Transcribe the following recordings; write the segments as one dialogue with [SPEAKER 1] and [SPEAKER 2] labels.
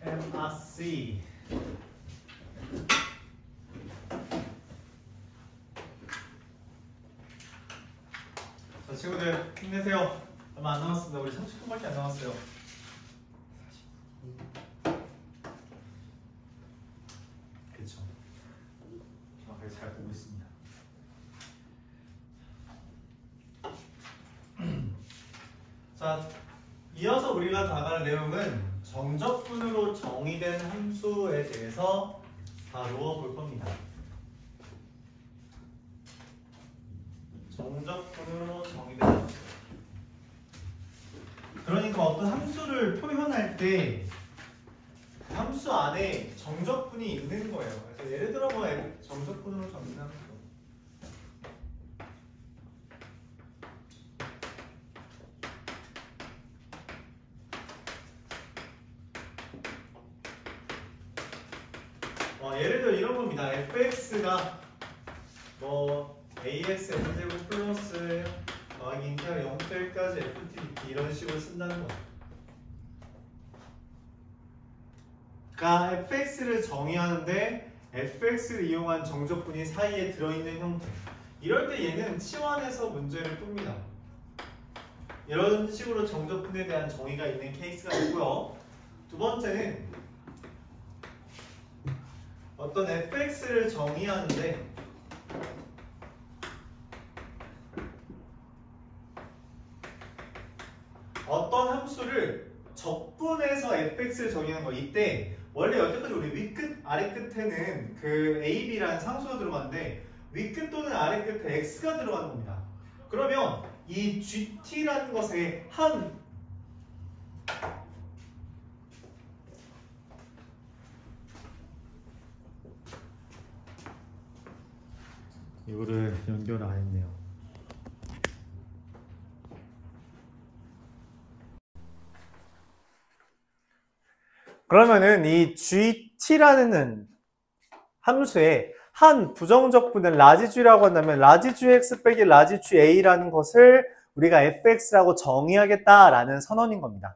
[SPEAKER 1] MRC 자, 친구들 힘내세요. 얼마 안 남았습니다. 우리 30분밖에 안 남았어요. 그렇죠. 정확하게 잘 보고 있습니다. 자, 이어서 우리가 다갈 내용은 정적분으로 정의된 함수에 대해서 다루어 볼 겁니다. 정적분으로 정의된 함수. 그러니까 어떤 함수를 표현할 때 함수 안에 정적분이 있는 거예요. 그래서 예를 들어 뭐 정적분으로 정의된 함수. 예를 들어 이런 겁니다. fx가 뭐 axf제곱 플러스 더하기 인테그랄 0대까지 ft 이런 식으로 쓴다는 거죠. 그러니까 fx를 정의하는데 fx를 이용한 정적분이 사이에 들어있는 형태. 이럴 때 얘는 치환해서 문제를 풉니다. 이런 식으로 정적분에 대한 정의가 있는 케이스가 있고요. 두 번째는 어떤 fx를 정의하는데 어떤 함수를 적분해서 fx를 정의하는 거. 이때 원래 여태까지 우리 위끝 아래끝에는 그 a, b라는 상수가 들어갔는데 위끝 또는 아래끝에 x가 들어가는 겁니다. 그러면 이 gt라는 것의 한 이거를 연결 안 했네요. 그러면은 이 GT라는 함수의 한 부정적분을 라지 G라고 한다면 라지 GX 빼기 라지 GA라는 것을 우리가 fx라고 정의하겠다라는 선언인 겁니다.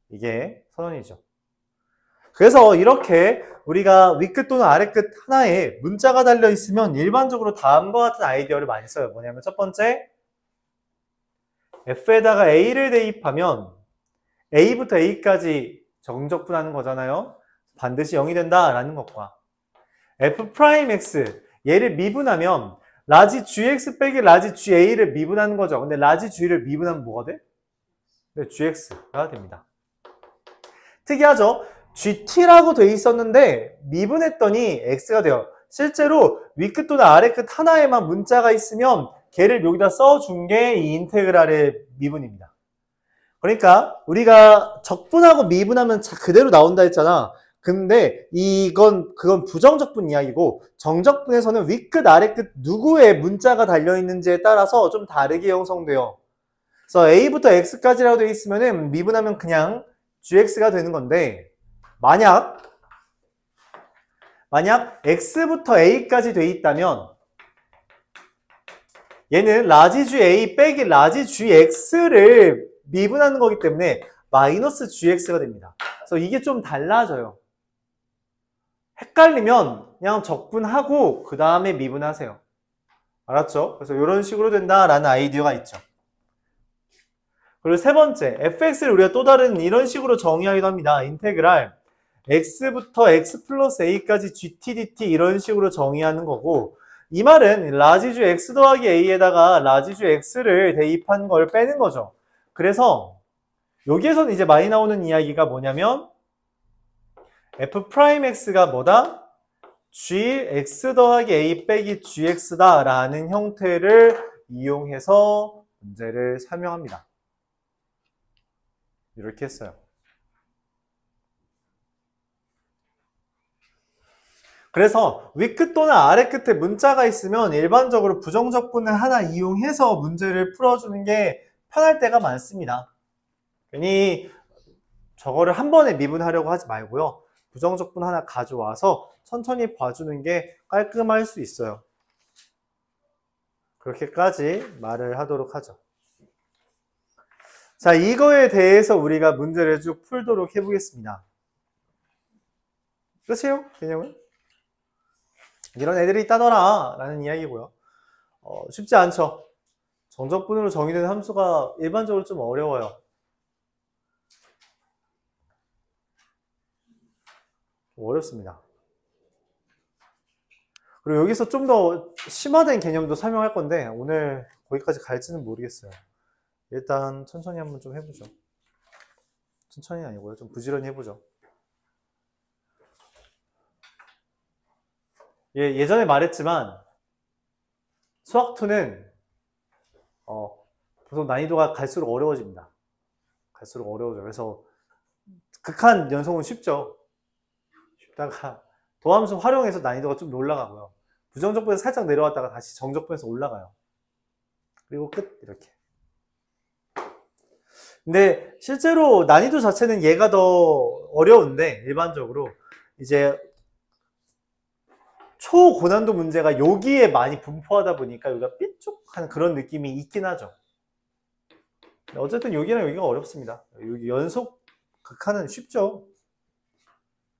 [SPEAKER 1] 이게 선언이죠. 그래서 이렇게 우리가 위끝 또는 아래끝 하나에 문자가 달려 있으면 일반적으로 다음과 같은 아이디어를 많이 써요. 뭐냐면 첫 번째, f에다가 a를 대입하면 a부터 a까지 정적분하는 거잖아요. 반드시 0이 된다라는 것과 f'x 얘를 미분하면 라지 gx 빼기 라지 ga를 미분하는 거죠. 근데 라지 g를 미분하면 뭐가 돼? 네, gx가 됩니다. 특이하죠? gt라고 돼 있었는데 미분했더니 x가 돼요. 실제로 위끝 또는 아래끝 하나에만 문자가 있으면 걔를 여기다 써준 게 이 인테그랄의 미분입니다. 그러니까 우리가 적분하고 미분하면 그대로 나온다 했잖아. 근데 그건 부정적분 이야기고 정적분에서는 위끝 아래끝 누구의 문자가 달려있는지에 따라서 좀 다르게 형성돼요. 그래서 a부터 x까지라고 되어 있으면은 미분하면 그냥 gx가 되는 건데 만약 x부터 a까지 돼 있다면 얘는 라지 ga 빼기 라지 gx를 미분하는 거기 때문에 마이너스 gx가 됩니다. 그래서 이게 좀 달라져요. 헷갈리면 그냥 적분하고 그 다음에 미분하세요. 알았죠? 그래서 이런 식으로 된다라는 아이디어가 있죠. 그리고 세 번째, fx를 우리가 또 다른 이런 식으로 정의하기도 합니다. 인테그랄 x부터 x 플러스 a까지 gt dt 이런 식으로 정의하는 거고 이 말은 라지주 x 더하기 a에다가 라지주 x를 대입한 걸 빼는 거죠. 그래서 여기에서는 이제 많이 나오는 이야기가 뭐냐면 f'x가 뭐다? gx 더하기 a 빼기 gx다 라는 형태를 이용해서 문제를 설명합니다. 이렇게 했어요. 그래서 위끝 또는 아래끝에 문자가 있으면 일반적으로 부정적분을 하나 이용해서 문제를 풀어주는 게 편할 때가 많습니다. 괜히 저거를 한 번에 미분하려고 하지 말고요. 부정적분 하나 가져와서 천천히 봐주는 게 깔끔할 수 있어요. 그렇게까지 말을 하도록 하죠. 자, 이거에 대해서 우리가 문제를 쭉 풀도록 해보겠습니다. 끝이에요? 개념은? 이런 애들이 있다더라 라는 이야기고요. 쉽지 않죠. 정적분으로 정의된 함수가 일반적으로 좀 어려워요. 어렵습니다. 그리고 여기서 좀 더 심화된 개념도 설명할 건데 오늘 거기까지 갈지는 모르겠어요. 일단 천천히 한번 좀 해보죠. 천천히 아니고요. 좀 부지런히 해보죠. 예전에 말했지만 수학2는 보통 난이도가 갈수록 어려워집니다. 갈수록 어려워져요. 그래서 극한 연속은 쉽죠. 쉽다가 도함수 활용해서 난이도가 좀 올라가고요. 부정적분에서 살짝 내려왔다가 다시 정적분에서 올라가요. 그리고 끝 이렇게. 근데 실제로 난이도 자체는 얘가 더 어려운데 일반적으로 이제 초고난도 문제가 여기에 많이 분포하다 보니까 여기가 삐쭉하는 그런 느낌이 있긴 하죠. 어쨌든 여기랑 여기가 어렵습니다. 여기 연속 극한은 쉽죠.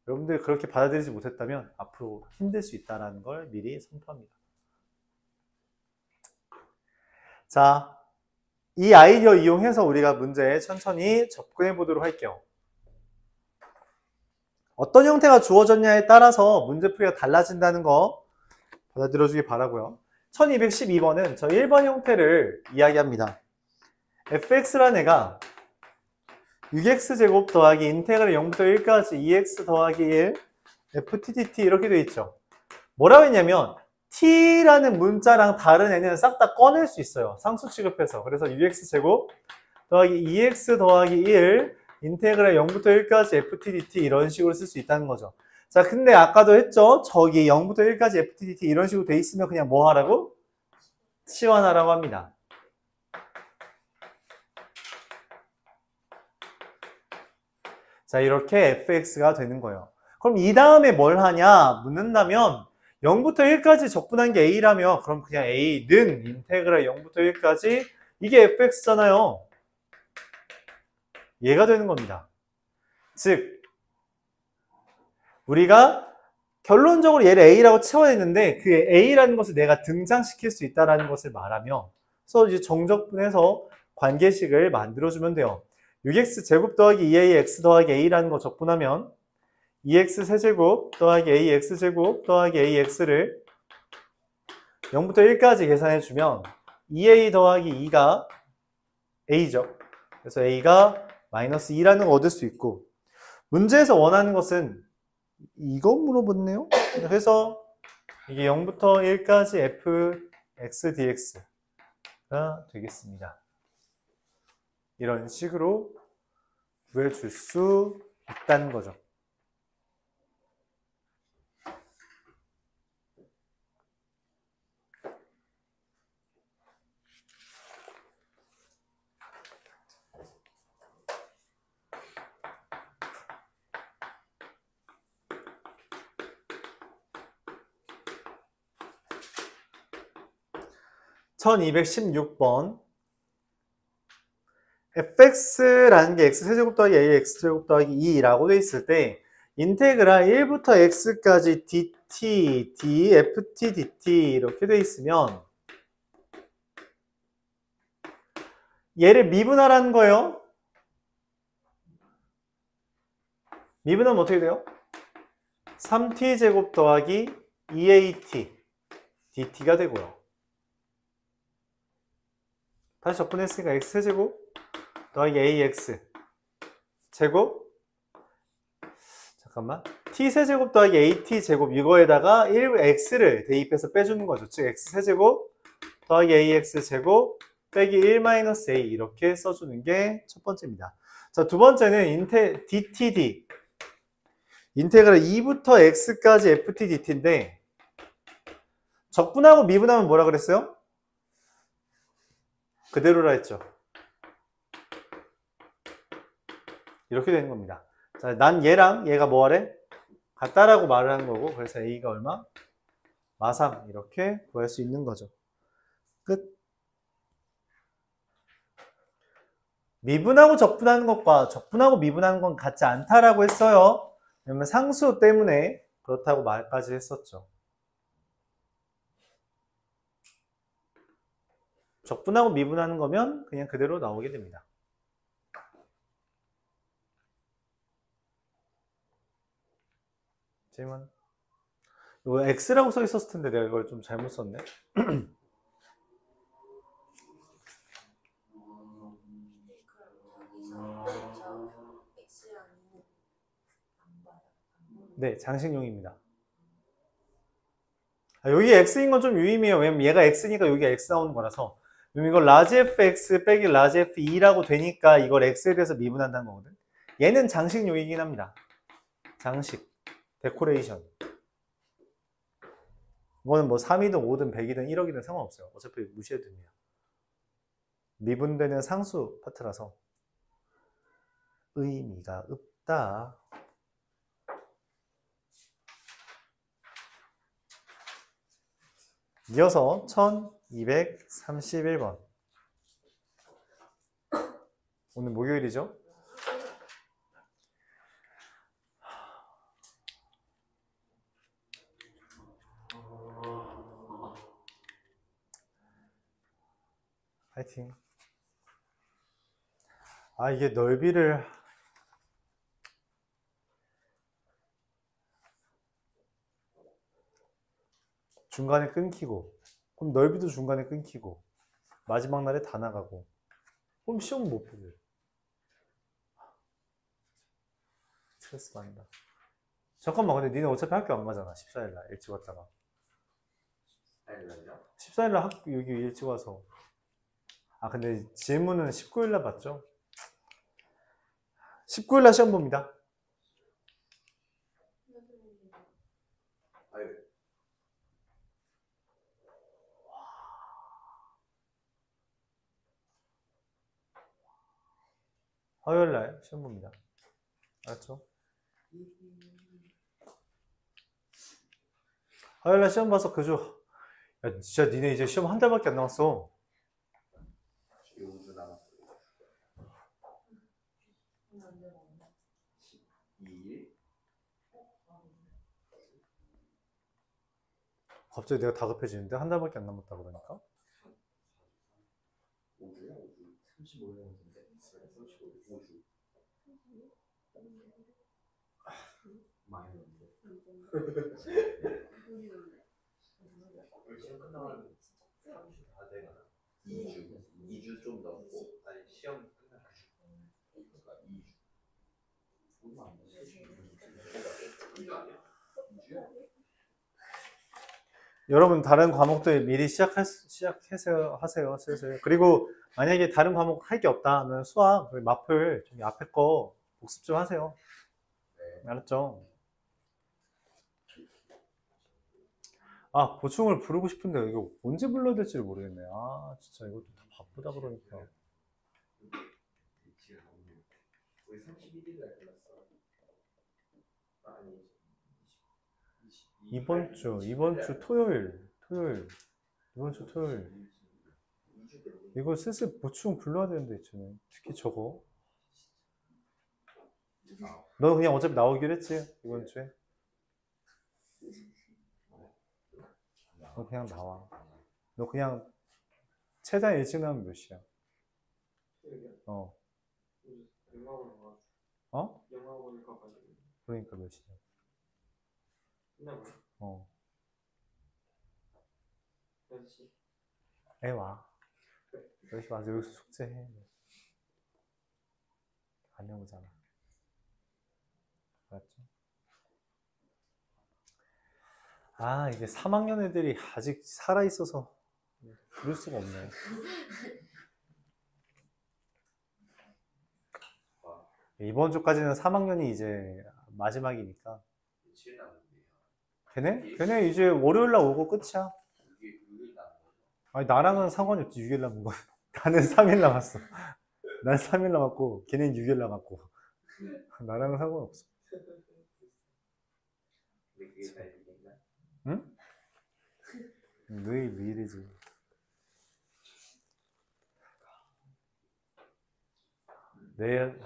[SPEAKER 1] 여러분들이 그렇게 받아들이지 못했다면 앞으로 힘들 수 있다는 걸 미리 선포합니다. 자, 이 아이디어 이용해서 우리가 문제에 천천히 접근해 보도록 할게요. 어떤 형태가 주어졌냐에 따라서 문제풀이가 달라진다는 거 받아들여주기 바라고요. 1212번은 저 1번 형태를 이야기합니다. fx라는 애가 6x제곱 더하기 인테그랄 0부터 1까지 2x 더하기 1 ftdt 이렇게 되어 있죠. 뭐라고 했냐면 t라는 문자랑 다른 애는 싹 다 꺼낼 수 있어요. 상수 취급해서. 그래서 6x제곱 더하기 2x 더하기 1 인테그랄 0부터 1까지 ftdt 이런 식으로 쓸 수 있다는 거죠. 자, 근데 아까도 했죠. 저기 0부터 1까지 ftdt 이런 식으로 돼 있으면 그냥 뭐 하라고? 치환하라고 합니다. 자, 이렇게 fx가 되는 거예요. 그럼 이 다음에 뭘 하냐 묻는다면 0부터 1까지 적분한 게 a라며 그럼 그냥 a는 인테그랄 0부터 1까지 이게 fx잖아요. 얘가 되는 겁니다. 즉 우리가 결론적으로 얘를 a라고 채워냈는데 그 a라는 것을 내가 등장시킬 수 있다는 것을 말하며 그래서 이제 정적분해서 관계식을 만들어주면 돼요. 6x 제곱 더하기 2ax 더하기 a라는 거 적분하면 2x 세제곱 더하기 ax 제곱 더하기 ax를 0부터 1까지 계산해주면 2a 더하기 2가 a죠. 그래서 a가 마이너스 2라는 걸 얻을 수 있고 문제에서 원하는 것은 이거 물어봤네요. 그래서 이게 0부터 1까지 fx dx가 되겠습니다. 이런 식으로 구해줄 수 있다는 거죠. (1216번) fx라는 게 x세제곱 더하기 ax제곱 더하기 2라고 돼 있을 때 인테그랄 1부터 x까지 dt, dft, dt 이렇게 돼 있으면 얘를 미분하라는 거예요. 미분하면 어떻게 돼요? 3t제곱 더하기 2at dt가 되고요. 다시 접근했으니까 x세제곱 더하기 ax 제곱 잠깐만 t세제곱 더하기 at제곱 이거에다가 1x를 대입해서 빼주는 거죠. 즉 x세제곱 더하기 ax제곱 빼기 1-a 이렇게 써주는 게 첫 번째입니다. 자, 두 번째는 dtd 인테그랄 2부터 x까지 ftdt인데 적분하고 미분하면 뭐라 그랬어요? 그대로라 했죠. 이렇게 되는 겁니다. 자, 난 얘랑 얘가 뭐하래? 같다라고 말을 하는 거고 그래서 a가 얼마? 마3 이렇게 구할 수 있는 거죠. 끝. 미분하고 적분하는 것과 적분하고 미분하는 건 같지 않다라고 했어요. 왜냐면 상수 때문에 그렇다고 말까지 했었죠. 적분하고 미분하는 거면 그냥 그대로 나오게 됩니다. 질문. 이거 X라고 써 있었을 텐데 내가 이걸 좀 잘못 썼네. 네, 장식용입니다. 여기 X인 건 좀 유의미해요. 왜냐면 얘가 X니까 여기 X 나오는 거라서. 이걸 라지 fx 빼기 라지 f2라고 되니까 이걸 x에 대해서 미분한다는 거거든. 얘는 장식용이긴 합니다. 장식, 데코레이션. 이거는 뭐 3이든 5든 100이든 1억이든 상관없어요. 어차피 무시해도 됩니다. 미분되는 상수 파트라서 의미가 없다. 이어서 1231번. 오늘 목요일이죠? 파이팅. 아, 이게 넓이를 중간에 끊기고, 그럼 넓이도 중간에 끊기고, 마지막 날에 다 나가고, 그럼 시험 못 보게. 스트레스 받는다. 잠깐만, 근데 니네 어차피 학교 안 가잖아. 14일날 일찍 왔다가. 14일날 학교 여기 일찍 와서. 아, 근데 질문은 19일날 봤죠? 19일날 시험 봅니다. 화요일날 시험 봅니다. 알았죠? 화요일날 시험 봐서 그죠? 야, 진짜 니네 이제 시험 한 달밖에 안 남았어. 갑자기 내가 다급해지는데? 한 달밖에 안 남았다 그러니까? 35년인데 35주 많이 했는데 시험 끝나면 3주 다 돼가나? 2주 좀 넘고 아니 시험 끝나면 그러니까 2주 얼마 안 돼. 2주 아니야? 2주야? 여러분 다른 과목들 미리 하세요. 슬슬. 그리고 만약에 다른 과목 할 게 없다 하면 수학, 마플 저기 앞에 거 복습 좀 하세요. 네. 알았죠? 아, 보충을 부르고 싶은데 이거 언제 불러야 될지를 모르겠네. 아, 진짜 이것도 다 바쁘다 그러니까. 우리 31일날 끝났어. 아니, 이번 주 토요일. 이번 주 토요일. 이거 슬슬 보충 불러야 되는데 있잖아요. 특히 저거. 너 그냥 어차피 나오기로 했지, 이번 주에. 너 그냥 나와. 너 그냥 최단 일찍 나오면 몇 시야? 어. 어? 그러니까 몇 시야? 어. 10시. 애 와. 10시 와서 여기서 숙제해. 안 해오잖아. 맞죠? 아, 이게 3학년 애들이 아직 살아있어서 부를 수가 없네. 이번 주까지는 3학년이 이제 마지막이니까. 걔네 이제 월요일날 오고 끝이야. 아니, 나랑은 상관이 없지. 6일 남은 거. 나는 3일 남았어. 난 3일 남았고 걔는 6일 남았고. 나랑은 상관없어. 응? 늘 미일이지. 내일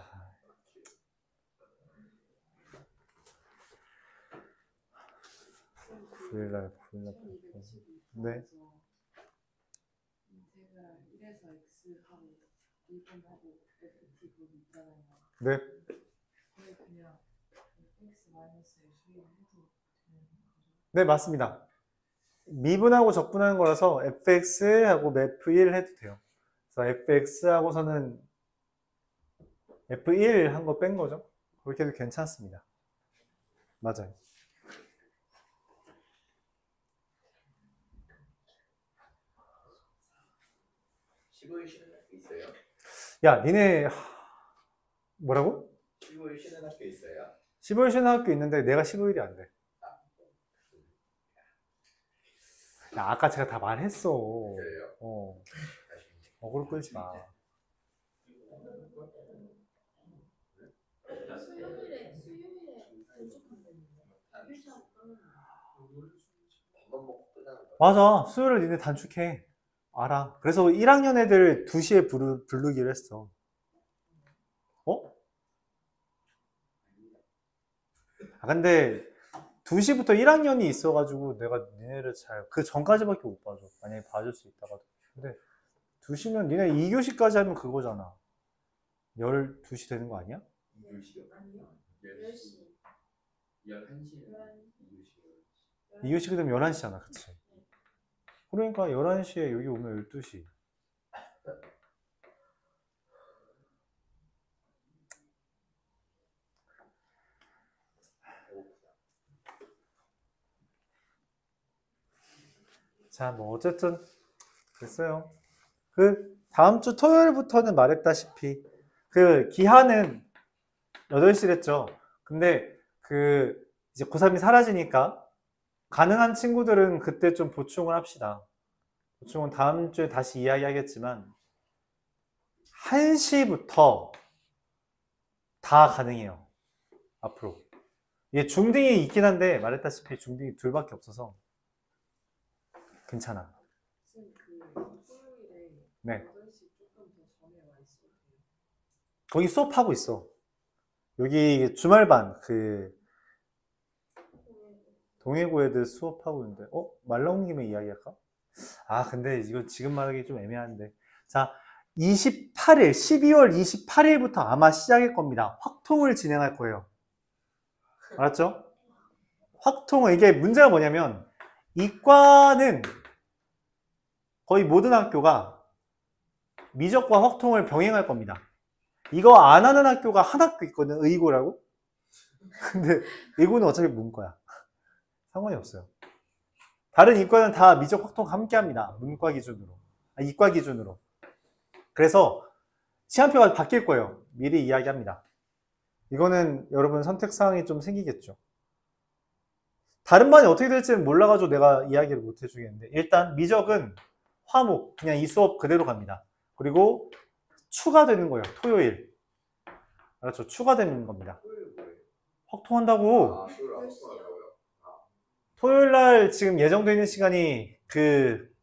[SPEAKER 1] 9일날 네. 네. 네, 맞습니다. 미분하고 적분하는 거라서 fx하고 f1 해도 돼요. 그래서 fx하고서는 f1 한 거 뺀 거죠. 그렇게 해도 괜찮습니다. 맞아요.
[SPEAKER 2] 쉬는 학교 있어요?
[SPEAKER 1] 야, 니네 뭐라고?
[SPEAKER 2] 15일 쉬는 학교 있어요?
[SPEAKER 1] 15일 쉬는 학교 있는데 내가 15일이 안 돼. 야, 아까 제가 다 말했어.
[SPEAKER 2] 그래요?
[SPEAKER 1] 어그로 끌지 마.
[SPEAKER 3] 수요일에
[SPEAKER 2] 밥만 먹고 끝나는 거야?
[SPEAKER 1] 맞아. 수요일에 니네 단축해. 알아. 그래서 1학년 애들 2시에 부르기로 했어. 어? 아, 근데 2시부터 1학년이 있어가지고 내가 니네를 그 전까지밖에 못 봐줘. 만약에 봐줄 수 있다가도. 근데 2시면 니네 2교시까지 하면 그거잖아. 12시 되는 거 아니야?
[SPEAKER 2] 2교시요?
[SPEAKER 3] 아니요.
[SPEAKER 2] 10시 11시
[SPEAKER 1] 2교시 그러면 11시잖아. 그치? 그러니까 11시에 여기 오면 12시. 자, 뭐 어쨌든 됐어요. 그 다음 주 토요일부터는 말했다시피 그 기한은 8시랬죠. 근데 그 이제 고3이 사라지니까 가능한 친구들은 그때 좀 보충을 합시다. 보충은 다음 주에 다시 이야기하겠지만 1시부터 다 가능해요. 앞으로. 이게 중딩이 있긴 한데 말했다시피 중딩이 둘밖에 없어서 괜찮아. 네. 거기 수업하고 있어. 여기 주말반 그 동해고 애들 수업하고 있는데 말 나온 김에 이야기할까? 아 근데 이거 지금 말하기 좀 애매한데 자 28일 12월 28일부터 아마 시작일 겁니다. 확통을 진행할 거예요. 알았죠? 확통은 이게 문제가 뭐냐면 이과는 거의 모든 학교가 미적과 확통을 병행할 겁니다. 이거 안 하는 학교가 한 학교 있거든. 의고라고. 근데 의고는 어차피 문과야. 상관이 없어요. 다른 이과는 다 미적 확통 함께 합니다. 문과 기준으로. 이과 기준으로. 그래서 시간표가 바뀔 거예요. 미리 이야기합니다. 이거는 여러분 선택사항이 좀 생기겠죠. 다른 반이 어떻게 될지는 몰라가지고 내가 이야기를 못 해주겠는데 일단 미적은 화목 그냥 이 수업 그대로 갑니다. 그리고 추가되는 거예요. 토요일. 알았죠? 추가되는 겁니다. 확통한다고. 토요일날 지금 예정되어 있는 시간이 그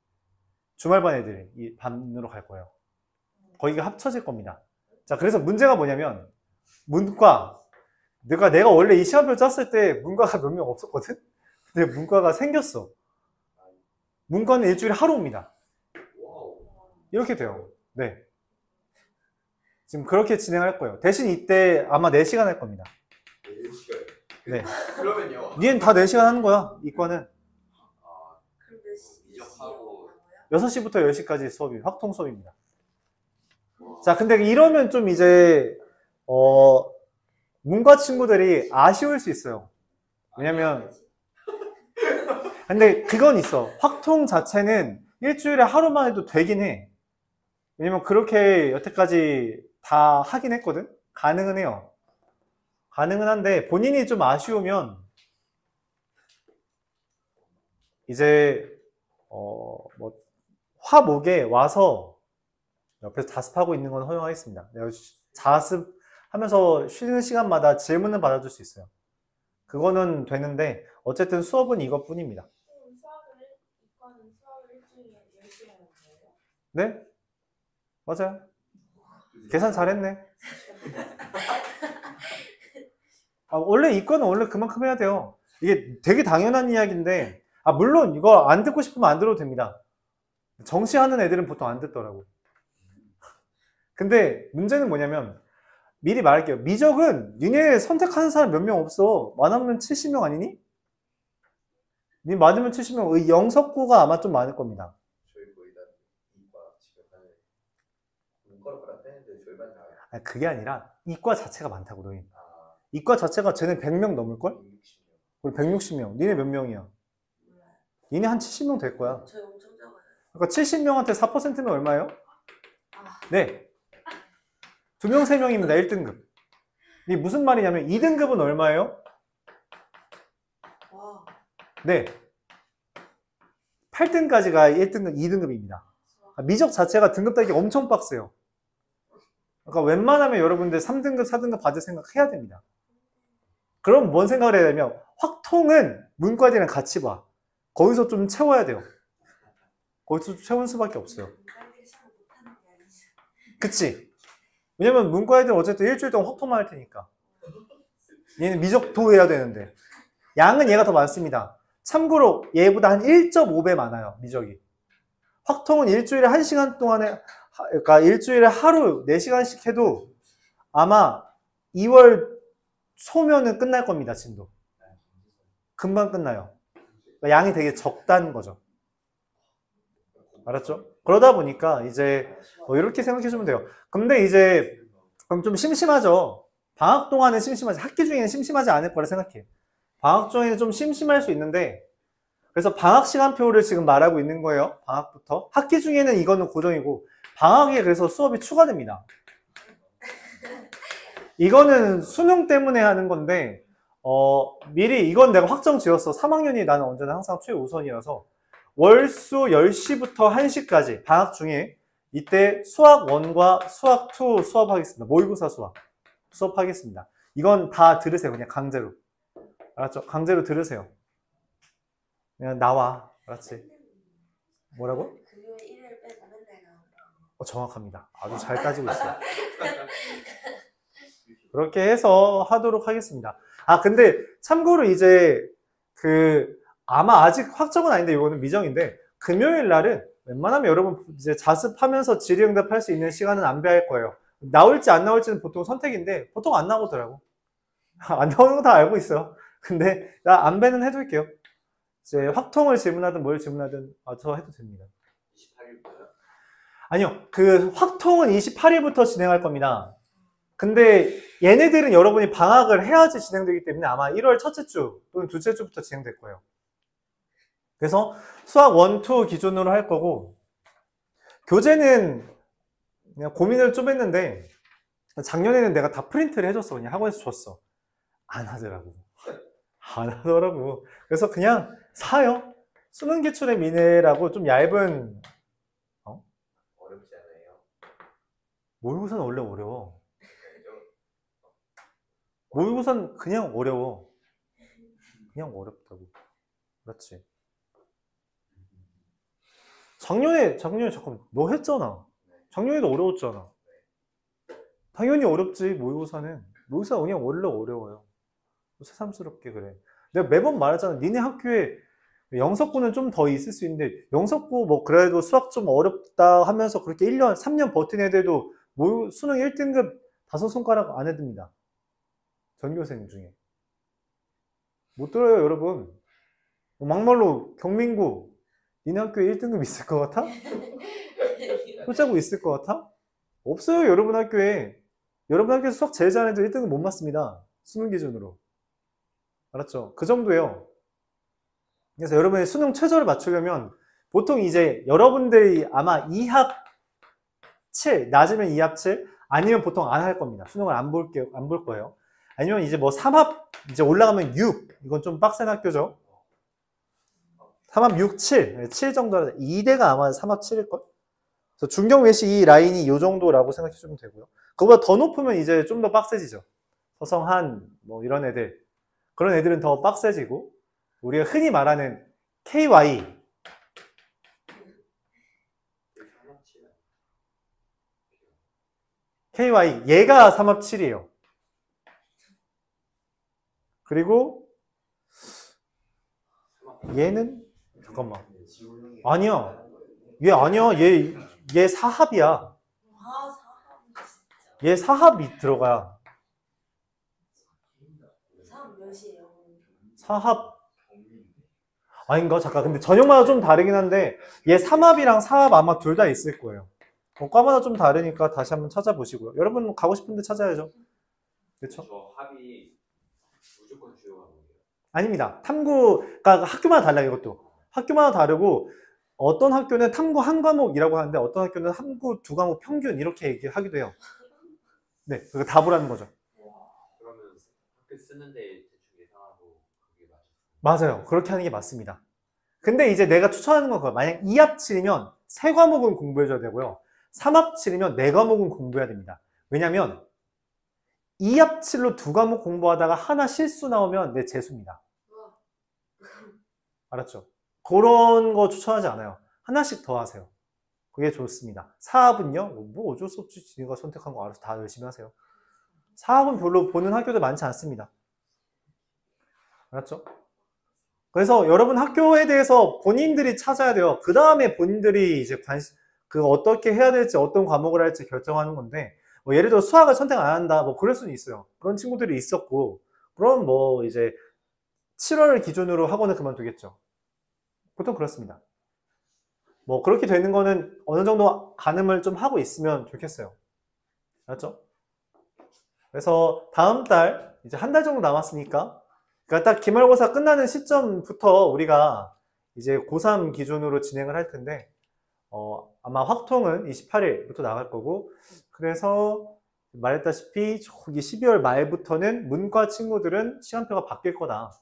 [SPEAKER 1] 주말반 애들 이 반으로 갈 거예요. 거기가 합쳐질 겁니다. 자, 그래서 문제가 뭐냐면 문과 내가 원래 이 시간표 짰을 때 문과가 몇 명 없었거든? 근데 문과가 생겼어. 문과는 일주일에 하루 옵니다. 이렇게 돼요. 네. 지금 그렇게 진행할 거예요. 대신 이때 아마 4시간 할 겁니다.
[SPEAKER 2] 4시간?
[SPEAKER 1] 네.
[SPEAKER 2] 그러면요?
[SPEAKER 1] 니는 다 4시간 하는 거야, 이과는.
[SPEAKER 3] 그럼 몇 시?
[SPEAKER 2] 미적하고
[SPEAKER 1] 6시부터 10시까지 수업이, 확통 수업입니다. 자, 근데 이러면 좀 이제, 문과 친구들이 아쉬울 수 있어요. 왜냐면, 근데 그건 있어. 확통 자체는 일주일에 하루만 해도 되긴 해. 왜냐면 그렇게 여태까지 다 하긴 했거든? 가능은 해요. 가능은 한데 본인이 좀 아쉬우면 이제 뭐 화목에 와서 옆에서 자습하고 있는 건 허용하겠습니다. 내가 자습하면서 쉬는 시간마다 질문은 받아줄 수 있어요. 그거는 되는데 어쨌든 수업은 이것뿐입니다.
[SPEAKER 3] 이과는 수업을 일주일에 10시간 하는 거예요?
[SPEAKER 1] 네? 맞아요. 계산 잘했네. 원래 이과는 원래 그만큼 해야 돼요. 이게 되게 당연한 이야기인데, 물론 이거 안 듣고 싶으면 안 들어도 됩니다. 정시하는 애들은 보통 안 듣더라고. 근데 문제는 뭐냐면, 미리 말할게요. 미적은 니네 선택하는 사람 몇 명 없어. 많으면 70명 아니니? 니 많으면 70명. 영석고가 아마 좀 많을 겁니다.
[SPEAKER 2] 저희 거의 다 이과 지금 하는 문과로 갈아타는데 절반 다.
[SPEAKER 1] 그게 아니라 이과 자체가 많다고 너희.
[SPEAKER 2] 아,
[SPEAKER 1] 이과 자체가 쟤는 100명 넘을걸?
[SPEAKER 2] 160명.
[SPEAKER 1] 우리 160명. 니네 몇 명이야?
[SPEAKER 3] 몰라요.
[SPEAKER 1] 니네 한 70명 될 거야.
[SPEAKER 3] 저희 엄청 적어요.
[SPEAKER 1] 그러니까 70명한테 4%면 얼마예요?
[SPEAKER 3] 아,
[SPEAKER 1] 네. 2명, 3명입니다. 1등급. 이게 무슨 말이냐면 2등급은 얼마예요?
[SPEAKER 3] 와.
[SPEAKER 1] 네. 8등까지가 1등급, 2등급입니다. 미적 자체가 등급 따기 엄청 빡세요. 그러니까 웬만하면 여러분들 3등급, 4등급 받을 생각 해야 됩니다. 그럼 뭔 생각을 해야 되냐면 확통은 문과들이랑 같이 봐. 거기서 좀 채워야 돼요. 거기서 좀 채우는 수밖에 없어요.
[SPEAKER 3] 문과들이 시험 못하는 게 아니지.
[SPEAKER 1] 그치? 왜냐면 문과 애들은 어쨌든 일주일 동안 확통만 할 테니까. 얘는 미적도 해야 되는데. 양은 얘가 더 많습니다. 참고로 얘보다 한 1.5배 많아요. 미적이. 확통은 일주일에 1시간 동안에, 그러니까 일주일에 하루 4시간씩 해도 아마 2월 초면은 끝날 겁니다. 진도. 금방 끝나요. 그러니까 양이 되게 적다는 거죠. 알았죠? 그러다 보니까 이제 이렇게 생각해 주면 돼요. 근데 이제 그럼 좀 심심하죠? 방학 동안은 심심하지. 학기 중에는 심심하지 않을 거라 생각해. 방학 중에는 좀 심심할 수 있는데 그래서 방학 시간표를 지금 말하고 있는 거예요. 방학부터. 학기 중에는 이거는 고정이고 방학에 그래서 수업이 추가됩니다. 이거는 수능 때문에 하는 건데 미리 이건 내가 확정 지었어. 3학년이 나는 언제나 항상 최우선이라서 월수 10시부터 1시까지 방학 중에 이때 수학 1과 수학 2 수업하겠습니다. 모의고사 수업하겠습니다. 이건 다 들으세요. 그냥 강제로. 알았죠? 강제로 들으세요. 그냥 나와. 알았지? 뭐라고?
[SPEAKER 3] 금요일 일요일 빼고 맨날 나오는.
[SPEAKER 1] 정확합니다. 아주 잘 따지고 있어요. 그렇게 해서 하도록 하겠습니다. 근데 참고로 이제 아마 아직 확정은 아닌데 이거는 미정인데 금요일 날은 웬만하면 여러분 이제 자습하면서 질의응답 할 수 있는 시간은 안배할 거예요. 나올지 안 나올지는 보통 선택인데 보통 안 나오더라고. 안 나오는 거 다 알고 있어요. 근데 나 안배는 해둘게요. 이제 확통을 질문하든 뭘 질문하든 저 해도 됩니다.
[SPEAKER 2] 28일부터요?
[SPEAKER 1] 아니요. 확통은 28일부터 진행할 겁니다. 근데 얘네들은 여러분이 방학을 해야지 진행되기 때문에 아마 1월 첫째 주 또는 둘째 주부터 진행될 거예요. 그래서 수학 1, 2 기준으로 할 거고 교재는 그냥 고민을 좀 했는데 작년에는 내가 다 프린트를 해줬어. 그냥 학원에서 줬어. 안 하더라고. 안 하더라고. 그래서 그냥 사요. 수능 기출의 미래라고 좀 얇은
[SPEAKER 2] 어렵지 않아요?
[SPEAKER 1] 모의고사는 원래 어려워. 모의고사는 그냥 어려워. 그냥 어렵다고. 그렇지. 작년에 잠깐 너 했잖아. 작년에도 어려웠잖아. 당연히 어렵지. 모의고사는 그냥 원래 어려워요. 새삼스럽게 그래. 내가 매번 말하잖아. 니네 학교에 영석고는 좀 더 있을 수 있는데 영석고 뭐 그래도 수학 좀 어렵다 하면서 그렇게 1년, 3년 버틴 애들도 수능 1등급 5손가락 안에 듭니다. 전교생 중에. 못 들어요, 여러분. 막말로 경민고 니네 학교에 1등급 있을 것 같아? 손자고 있을 것 같아? 없어요, 여러분 학교에. 여러분 학교에서 수학 제일 잘하는 애들 1등급 못 맞습니다. 수능 기준으로. 알았죠? 그 정도예요. 그래서 여러분의 수능 최저를 맞추려면 보통 이제 여러분들이 아마 2합 7, 낮으면 2합 7, 아니면 보통 안 할 겁니다. 수능을 안 볼 거예요. 아니면 이제 뭐 3합 이제 올라가면 6, 이건 좀 빡센 학교죠. 3합 6, 7, 7 정도, 2대가 아마 3합 7일걸? 그래서 중경 외시 이 라인이 이 정도라고 생각해 주면 되고요. 그거보다 더 높으면 이제 좀 더 빡세지죠. 서성한 뭐 이런 애들, 그런 애들은 더 빡세지고, 우리가 흔히 말하는 KY, KY 얘가 3합 7이에요. 그리고 얘는 잠깐만.
[SPEAKER 2] 지훈이
[SPEAKER 1] 아니야. 얘 아니야. 얘 4합이야.
[SPEAKER 3] 아, 사람 진짜.
[SPEAKER 1] 얘 4합이 들어가야.
[SPEAKER 3] 사람 몇이에요?
[SPEAKER 1] 4합 아닌가? 잠깐. 근데 전형마다 좀 다르긴 한데 얘 3합이랑 4합 아마 둘 다 있을 거예요. 과마다 좀 다르니까 다시 한번 찾아보시고요. 여러분 가고 싶은데 찾아야죠. 그렇죠?
[SPEAKER 4] 저 합이 무조건 주요 과목이에요.
[SPEAKER 1] 아닙니다. 탐구가 학교마다 달라요. 이것도. 학교마다 다르고 어떤 학교는 탐구 한 과목이라고 하는데 어떤 학교는 탐구 두 과목 평균 이렇게 얘기하기도 해요. 네, 그거 답을 하는 거죠.
[SPEAKER 4] 그러면 학교 쓰는데 대충 예상하고 그게 맞아요.
[SPEAKER 1] 맞아요. 그렇게 하는 게 맞습니다. 근데 이제 내가 추천하는 건 그거야. 만약 2합7이면 3과목은 공부해줘야 되고요. 3합7이면 4과목은 공부해야 됩니다. 왜냐면 2합7로 2과목 공부하다가 하나 실수 나오면 내 재수입니다. 알았죠? 그런 거 추천하지 않아요. 하나씩 더 하세요. 그게 좋습니다. 4합은요? 뭐 어쩔 수 없지. 지네가 선택한 거 알아서 다 열심히 하세요. 4합은 별로 보는 학교도 많지 않습니다. 알았죠? 그래서 여러분 학교에 대해서 본인들이 찾아야 돼요. 그 다음에 본인들이 이제 어떻게 해야 될지 어떤 과목을 할지 결정하는 건데 뭐 예를 들어 수학을 선택 안 한다 뭐 그럴 수는 있어요. 그런 친구들이 있었고 그럼 뭐 이제 7월 기준으로 학원을 그만두겠죠. 보통 그렇습니다. 뭐 그렇게 되는 거는 어느 정도 가늠을 좀 하고 있으면 좋겠어요. 알았죠? 그래서 다음 달 이제 한 달 정도 남았으니까 그러니까 딱 기말고사 끝나는 시점부터 우리가 이제 고3 기준으로 진행을 할 텐데 아마 확통은 28일부터 나갈 거고 그래서 말했다시피 저기 12월 말부터는 문과 친구들은 시간표가 바뀔 거다.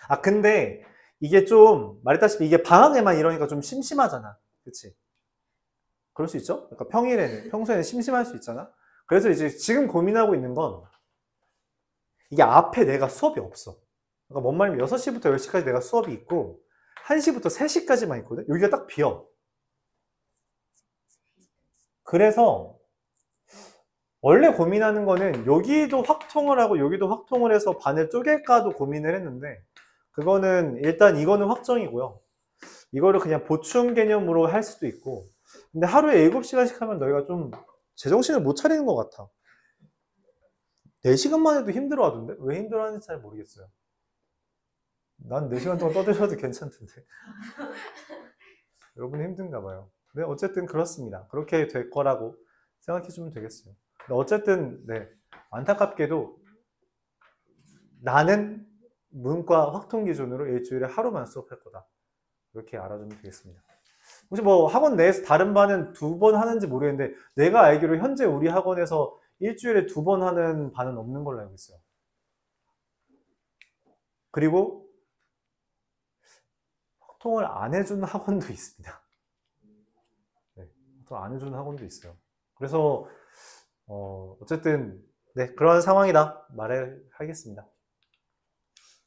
[SPEAKER 1] 아 근데 이게 좀 말했다시피 이게 방학에만 이러니까 좀 심심하잖아. 그치? 그럴 수 있죠? 그러니까 평소에는 심심할 수 있잖아. 그래서 이제 지금 고민하고 있는 건 이게 앞에 내가 수업이 없어. 그러니까 뭔 말이냐면 6시부터 10시까지 내가 수업이 있고 1시부터 3시까지만 있거든? 여기가 딱 비어. 그래서 원래 고민하는 거는 여기도 확통을 하고 여기도 확통을 해서 반을 쪼갤까도 고민을 했는데 그거는 일단 이거는 확정이고요. 이거를 그냥 보충 개념으로 할 수도 있고 근데 하루에 7시간씩 하면 너희가 좀 제정신을 못 차리는 것 같아. 4시간만 해도 힘들어 하던데? 왜 힘들어 하는지 잘 모르겠어요. 난 4시간 동안 떠들어도 괜찮던데. 여러분 힘든가 봐요. 네, 어쨌든 그렇습니다. 그렇게 될 거라고 생각해주면 되겠어요. 근데 어쨌든, 네, 안타깝게도 나는 문과 확통 기준으로 일주일에 하루만 수업할 거다. 이렇게 알아주면 되겠습니다. 혹시 뭐 학원 내에서 다른 반은 2번 하는지 모르겠는데 내가 알기로 현재 우리 학원에서 일주일에 2번 하는 반은 없는 걸로 알고 있어요. 그리고 확통을 안 해주는 학원도 있습니다. 네, 확통 안 해주는 학원도 있어요. 그래서 어쨌든 네 그런 상황이다 말을 하겠습니다.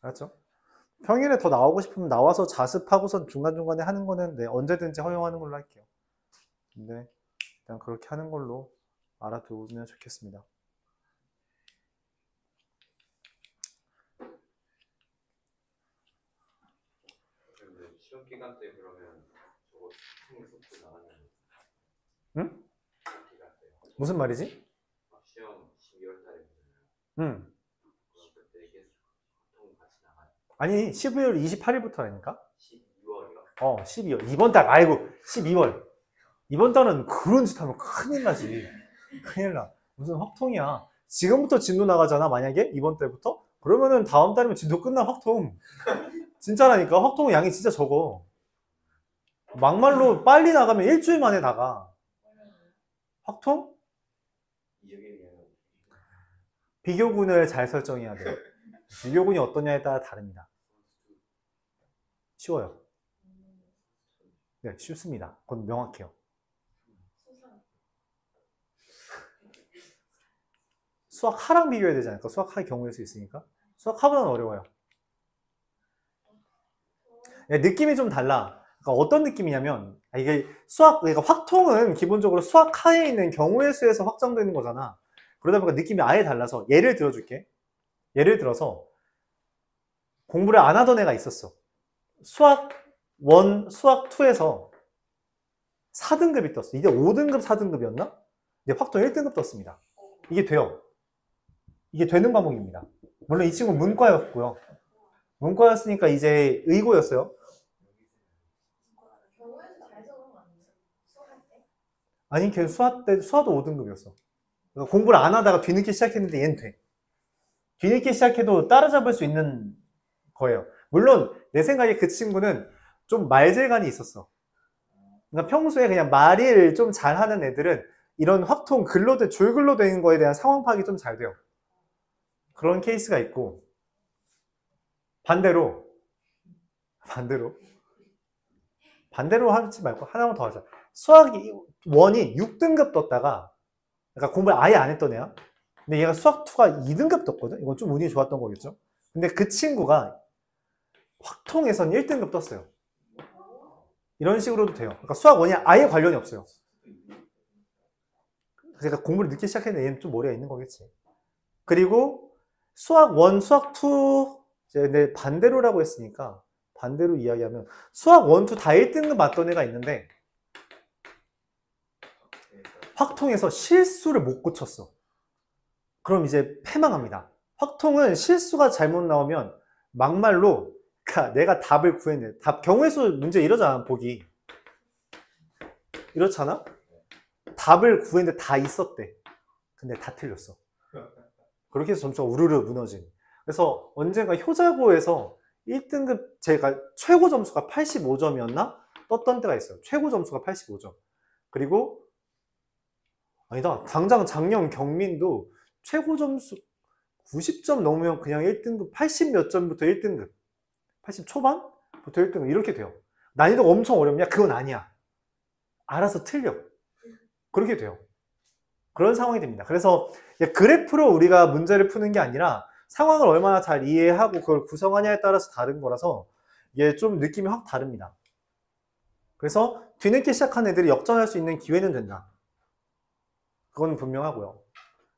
[SPEAKER 1] 알았죠? 평일에 더 나오고 싶으면 나와서 자습하고선 중간중간에 하는 거는 네, 언제든지 허용하는 걸로 할게요. 근데 일단 그렇게 하는 걸로 알아두면 좋겠습니다.
[SPEAKER 4] 시험 기간 때 그러면 저거 수능 나가는
[SPEAKER 1] 응?
[SPEAKER 4] 시험 기간 때
[SPEAKER 1] 무슨 말이지?
[SPEAKER 4] 시험 12월 달에 보잖아요.
[SPEAKER 1] 응.
[SPEAKER 4] 그럼 그때 이게 보통 같이 나가요.
[SPEAKER 1] 아니 12월 28일부터라니까?
[SPEAKER 4] 12월이요?
[SPEAKER 1] 12월. 이번 달 말고 12월. 이번 달은 그런 짓 하면 큰일 나지. 큰일 나. 무슨 확통이야. 지금부터 진도 나가잖아, 만약에? 이번 달부터? 그러면은 다음 달이면 진도 끝나, 확통. 진짜라니까. 확통 양이 진짜 적어. 막말로 빨리 나가면 일주일 만에 나가. 확통? 비교군을 잘 설정해야 돼요. 비교군이 어떠냐에 따라 다릅니다. 쉬워요. 네, 쉽습니다. 그건 명확해요. 수학 하랑 비교해야 되지 않을까? 수학 하의 경우일 수 있으니까. 수학 하보다는 어려워요. 네, 느낌이 좀 달라. 그러니까 어떤 느낌이냐면 이게 그러니까 확통은 기본적으로 수학 하에 있는 경우의 수에서 확정되는 거잖아. 그러다 보니까 느낌이 아예 달라서 예를 들어줄게. 예를 들어서 공부를 안 하던 애가 있었어. 수학 1, 수학 2에서 4등급이 떴어. 이게 5등급, 4등급이었나? 근데 확통 1등급 떴습니다. 이게 돼요. 이게 되는 과목입니다. 물론 이 친구 문과였고요. 문과였으니까 이제 의고였어요.
[SPEAKER 3] 경우에서 잘 적은 거 아니에요? 수업할 때?
[SPEAKER 1] 아니, 걔 수학 때, 수화도 5등급이었어. 공부를 안 하다가 뒤늦게 시작했는데 얘는 돼. 뒤늦게 시작해도 따라잡을 수 있는 거예요. 물론 내 생각에 그 친구는 좀 말재간이 있었어. 그러니까 평소에 그냥 말일 좀 잘하는 애들은 이런 확통 줄글로 되는 거에 대한 상황 파악이 좀 잘 돼요. 그런 케이스가 있고, 반대로 하지 말고 하나만 더 하자. 수학 1이 6등급 떴다가, 그러니까 공부를 아예 안 했던 애야. 근데 얘가 수학 2가 2등급 떴거든? 이건 좀 운이 좋았던 거겠죠? 근데 그 친구가 확통에선 1등급 떴어요. 이런 식으로도 돼요. 그러니까 수학 1이 아예 관련이 없어요. 그러니까 공부를 늦게 시작했는데 얘는 좀 머리가 있는 거겠지. 그리고 수학 1, 수학 2, 이제 반대로라고 했으니까 반대로 이야기하면 수학 1, 2 다 1등급 맞던 애가 있는데 확통에서 실수를 못 고쳤어. 그럼 이제 패망합니다. 확통은 실수가 잘못 나오면 막말로 그러니까 내가 답을 구했는데 경우의 수 문제 이러잖아. 보기 이렇잖아. 답을 구했는데 다 있었대. 근데 다 틀렸어. 그렇게 해서 점수가 우르르 무너진. 그래서 언젠가 효자고에서 1등급 제가 최고 점수가 85점이었나? 떴던 때가 있어요. 최고 점수가 85점. 그리고 아니다. 당장 작년 경민도 최고 점수 90점 넘으면 그냥 1등급 80 몇 점부터 1등급 80 초반부터 1등급 이렇게 돼요. 난이도가 엄청 어렵냐? 그건 아니야. 알아서 틀려. 그렇게 돼요. 그런 상황이 됩니다. 그래서 그래프로 우리가 문제를 푸는 게 아니라 상황을 얼마나 잘 이해하고 그걸 구성하냐에 따라서 다른 거라서 이게 좀 느낌이 확 다릅니다. 그래서 뒤늦게 시작한 애들이 역전할 수 있는 기회는 된다. 그건 분명하고요.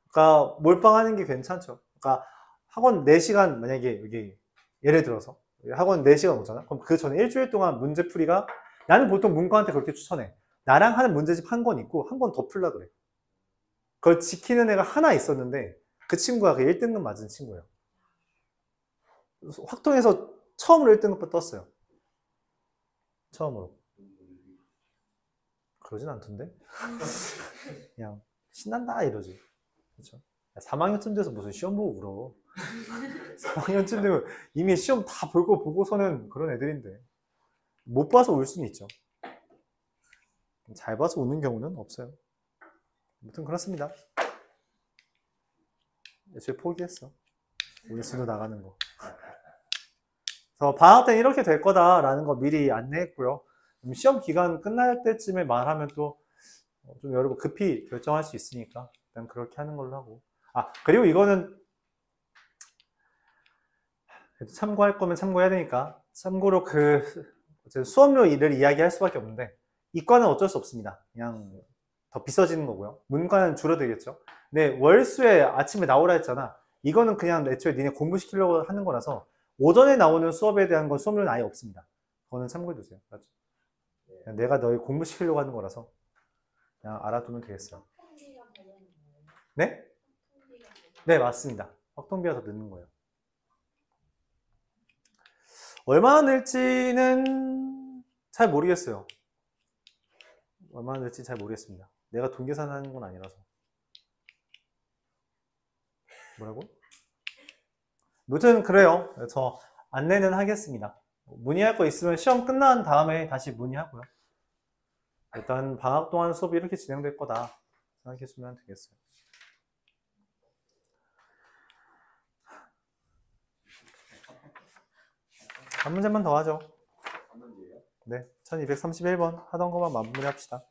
[SPEAKER 1] 그러니까 몰빵하는 게 괜찮죠. 그러니까 학원 4시간 만약에 여기 예를 들어서 학원 4시간 오잖아. 그럼 그 전에 일주일 동안 문제풀이가 나는 보통 문과한테 그렇게 추천해. 나랑 하는 문제집 한 권 있고 한 권 더 풀라 그래. 그걸 지키는 애가 하나 있었는데 그 친구가 그 1등급 맞은 친구예요. 확통에서 처음으로 1등급 떴어요. 처음으로. 그러진 않던데? 그냥 신난다 이러지. 그렇죠? 3학년쯤 돼서 무슨 시험 보고 울어. 3학년쯤 되면 이미 시험 다 볼 거 보고서는 그런 애들인데 못 봐서 울 수는 있죠. 잘 봐서 우는 경우는 없어요. 아무튼 그렇습니다. 애초에 포기했어. 우리 진로 나가는 거. 그래서 방학 때는 이렇게 될 거다라는 거 미리 안내했고요. 시험 기간 끝날 때쯤에 말하면 또 좀 여러분 급히 결정할 수 있으니까 일단 그렇게 하는 걸로 하고. 그리고 이거는 참고할 거면 참고해야 되니까 참고로 수업료 일을 이야기할 수밖에 없는데 이과는 어쩔 수 없습니다. 그냥 더 비싸지는 거고요. 문과는 줄어들겠죠. 근데 월수에 아침에 나오라 했잖아. 이거는 그냥 애초에 니네 공부시키려고 하는 거라서 오전에 나오는 수업에 대한 건 수업료는 아예 없습니다. 그거는 참고해두세요. 맞죠? 내가 너희 공부시키려고 하는 거라서 그냥 알아두면 되겠어요. 네? 네, 맞습니다. 확통비가 더 늦는 거예요. 얼마나 늘지는 잘 모르겠어요. 얼마나 늘지 잘 모르겠습니다. 내가 돈 계산하는 건 아니라서. 뭐라고? 아무튼 그래요. 그래서 안내는 하겠습니다. 문의할 거 있으면 시험 끝난 다음에 다시 문의하고요. 일단 방학 동안 수업이 이렇게 진행될 거다 생각해주면 되겠어요. 한 문제만 더 하죠.
[SPEAKER 2] 한 문제예요?
[SPEAKER 1] 네, 1231번 하던 것만 마무리합시다.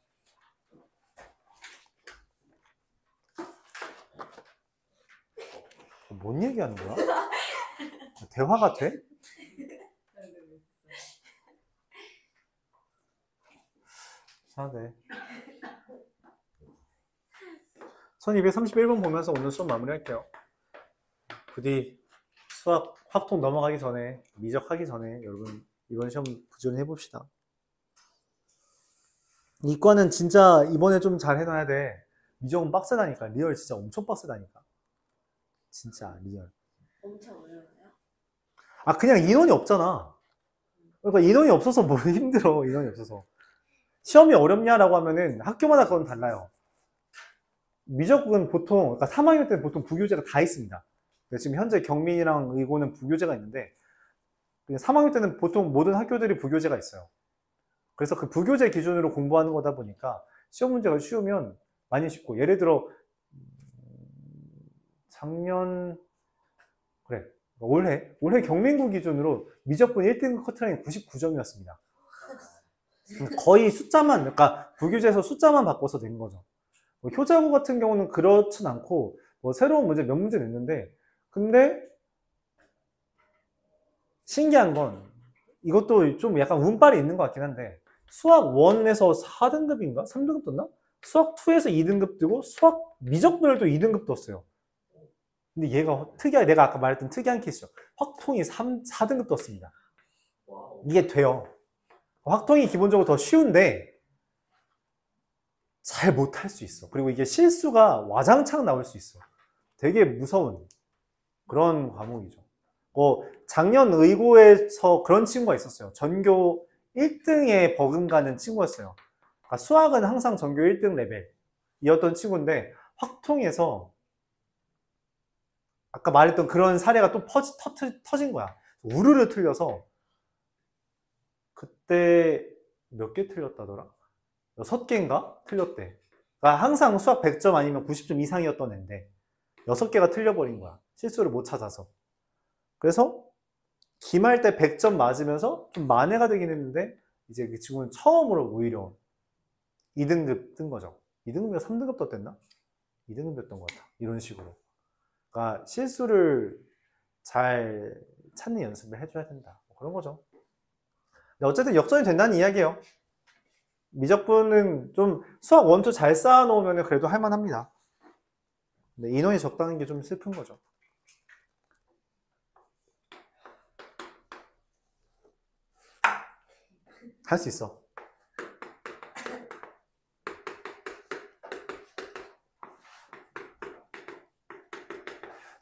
[SPEAKER 1] 뭔 얘기하는 거야? 대화가 돼? 네. 1231번 보면서 오늘 수업 마무리할게요. 부디 수학 확통 넘어가기 전에, 미적하기 전에 여러분 이번 시험 부지런히 해봅시다. 이과는 진짜 이번에 좀 잘 해놔야 돼. 미적은 빡세다니까. 리얼 진짜 엄청 빡세다니까. 진짜 리얼.
[SPEAKER 3] 엄청 어려워요?
[SPEAKER 1] 아 그냥 인원이 없잖아. 그러니까 인원이 없어서 뭐 힘들어. 인원이 없어서. 시험이 어렵냐라고 하면은 학교마다 그건 달라요. 미적은 보통, 그러니까 3학년 때는 보통 부교재가 다 있습니다. 지금 현재 경민이랑 의고는 부교재가 있는데 3학년 때는 보통 모든 학교들이 부교재가 있어요. 그래서 그 부교재 기준으로 공부하는 거다 보니까 시험 문제가 쉬우면 많이 쉽고, 예를 들어 작년 그래 올해 경민고 기준으로 미적분 1등급 커트라인이 99점이었습니다. 거의 숫자만, 그러니까 부교재에서 숫자만 바꿔서 낸 거죠. 뭐 효자고 같은 경우는 그렇진 않고 뭐 새로운 문제 몇 문제 냈는데, 근데 신기한 건 이것도 좀 약간 운빨이 있는 것 같긴 한데, 수학 1에서 4등급인가? 3등급 떴나? 수학 2에서 2등급 뜨고 수학 미적분을 또 2등급 떴어요. 근데 얘가 특이하게, 내가 아까 말했던 특이한 케이스죠. 확통이 4등급 떴습니다. 이게 돼요. 확통이 기본적으로 더 쉬운데 잘 못할 수 있어. 그리고 이게 실수가 와장창 나올 수 있어. 되게 무서운 그런 과목이죠. 작년 의고에서 그런 친구가 있었어요. 전교 1등에 버금가는 친구였어요. 그러니까 수학은 항상 전교 1등 레벨이었던 친구인데, 확통에서 아까 말했던 그런 사례가 또 터진 거야. 우르르 틀려서, 그때 몇 개 틀렸다더라? 6개인가? 틀렸대. 그러니까 항상 수학 100점 아니면 90점 이상이었던 애인데 6개가 틀려버린 거야. 실수를 못 찾아서. 그래서 기말 때 100점 맞으면서 좀 만회가 되긴 했는데, 이제 그 친구는 처음으로 오히려 2등급 뜬 거죠. 2등급이가 3등급 떴댔나? 2등급이었던 것 같아. 이런 식으로. 그러니까 실수를 잘 찾는 연습을 해줘야 된다. 그런 거죠. 근데 어쨌든 역전이 된다는 이야기예요. 미적분은 좀 수학 1, 2 잘 쌓아놓으면 그래도 할만합니다. 근데 인원이 적다는 게 좀 슬픈 거죠. 할 수 있어.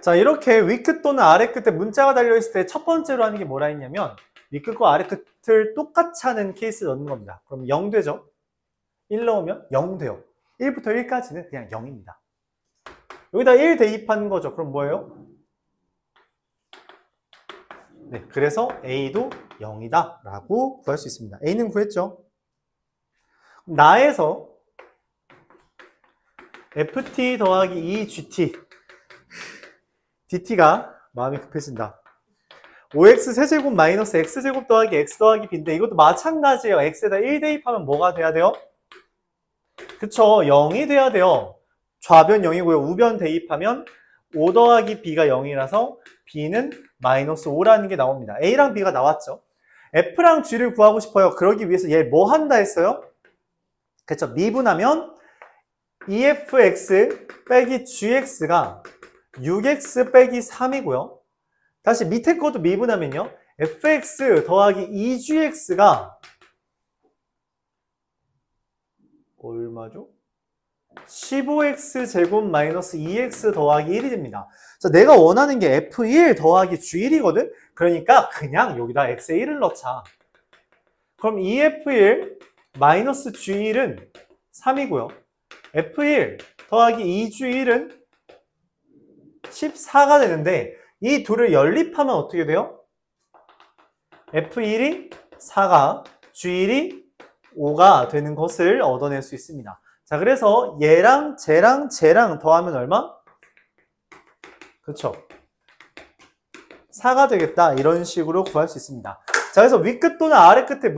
[SPEAKER 1] 자, 이렇게 위끝 또는 아래 끝에 문자가 달려있을 때 첫 번째로 하는 게 뭐라 했냐면, 위끝과 아래 끝을 똑같이 하는 케이스 넣는 겁니다. 그럼 0 되죠? 1 넣으면 0 돼요. 1부터 1까지는 그냥 0입니다. 여기다 1 대입하는 거죠. 그럼 뭐예요? 네, 그래서 A도 0이다 라고 구할 수 있습니다. A는 구했죠. 나에서 FT 더하기 2GT DT가 마음이 급해진다. 5x 세제곱 마이너스 x제곱 더하기 x 더하기 b인데, 이것도 마찬가지예요. x에다 1 대입하면 뭐가 돼야 돼요? 그쵸, 0이 돼야 돼요. 좌변 0이고요. 우변 대입하면 5 더하기 b가 0이라서 b는 마이너스 5라는 게 나옵니다. a랑 b가 나왔죠. f랑 g를 구하고 싶어요. 그러기 위해서 얘 뭐 한다 했어요? 그쵸, 미분하면 efx 빼기 gx가 6x 빼기 3이고요. 다시 밑에 것도 미분하면요, fx 더하기 2gx가 얼마죠? 15x 제곱 마이너스 2x 더하기 1이 됩니다. 자, 내가 원하는 게 f1 더하기 g1이거든? 그러니까 그냥 여기다 x에 1을 넣자. 그럼 2f1 마이너스 g1은 3이고요. f1 더하기 2g1은 14가 되는데, 이 둘을 연립하면 어떻게 돼요? f1이 4가 g1이 5가 되는 것을 얻어낼 수 있습니다. 자, 그래서 얘랑 쟤랑 더하면 얼마? 그렇죠. 4가 되겠다. 이런 식으로 구할 수 있습니다. 자, 그래서 윗끝 또는 아래끝에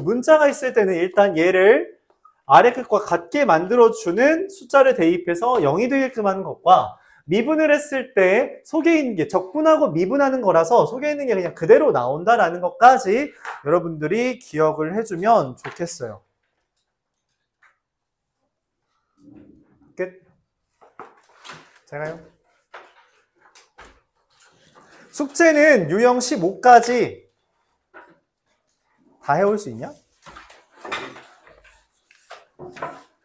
[SPEAKER 1] 문자가 있을 때는 일단 얘를 아래끝과 같게 만들어주는 숫자를 대입해서 0이 되게끔 하는 것과, 미분을 했을 때 속에 있는 게 적분하고 미분하는 거라서 속에 있는 게 그냥 그대로 나온다라는 것까지 여러분들이 기억을 해주면 좋겠어요. 끝. 잘 가요. 숙제는 유형 15까지 다 해올 수 있냐?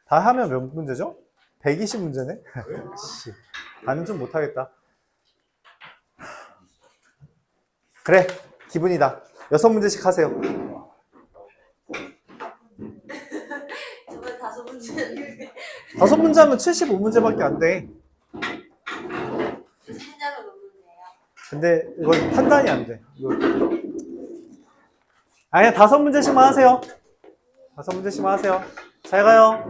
[SPEAKER 1] 다 하면 몇 문제죠? 120문제네? 나는 좀 못하겠다. 그래, 기분이다. 6문제씩 하세요.
[SPEAKER 3] 저번에 5문제였는데
[SPEAKER 1] 5문제 하면 75문제밖에 안 돼.
[SPEAKER 3] 10문제면 넘는데요.
[SPEAKER 1] 근데 이건 판단이 안 돼. 이거. 아니, 5문제씩만 하세요. 5문제씩만 하세요. 잘 가요.